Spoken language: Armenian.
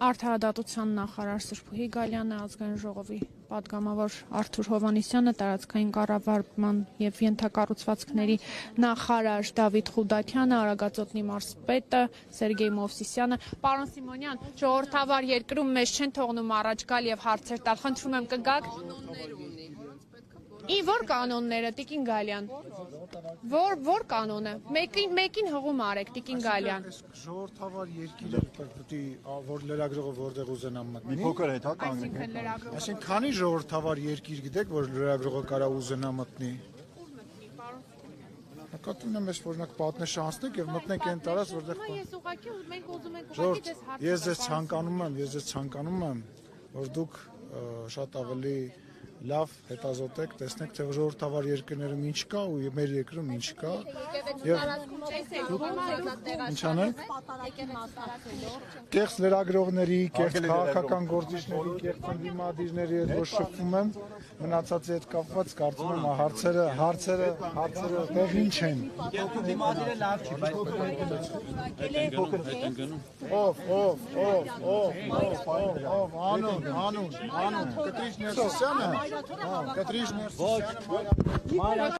Արդարադատության նախարար Սրբուհի Գալյանը, ազգային ժողովի պատգամավոր Արթուր Հովհաննիսյանը, տարածքային կառավարման և ենթակառուցվածքների նախարար Դավիթ Խուդաքյանը, Արագածոտնի մարզպետը Սերգեյ Մովսիսյանը։ Պարոն Սիմոնյան, ժողովրդավար երկրում մեզ չեն թողնում առաջ գալ և հարցեր տալ, խնդրում եմ կգաք։ Որ կանոնները, Տիկին Գալյան, որ կանոնը, մեկին հղում արեք, Տիկին Գալյան։ Ժողովրդավար երկիրը պետք է որ լրագրողը որտեղ ուզենամ մտնի։ Մի փոքր հետ հա կանգնենք։ Այսինքն քանի ժողովրդավար երկիր գիտեք, որ լրագրողը կարա ուզենա մտնի։ Նկատում եմ, ես օրինակ պատնեշը անցնենք եւ մտնենք այն տարած, որտեղ Ես ուղղակի մենք ուզում ենք ուղղակի դες հարցը։ Ես ձեզ ցանկանում եմ, որ դուք շատ ավելի լավ հետազոտեք, տեսնեք, թե ժողովրդավար երկրներում ինչ կա ու մեր երկրում ինչ կա։ Եվ ինչ անենք։ Կեղծ լրագրողների, կեղծ քաղաքական գործիչների, կեղծ ընդդիմադիրների հետ որ շփվում եմ, մնացածի հետ կապված կարծում եմ հարցերը դեռ ինչ են։ Ընդդիմադիրը լավ չի, Անուն, Կտրիչ Ներսիսյանը, Կտրիչ Ներսիսյանը։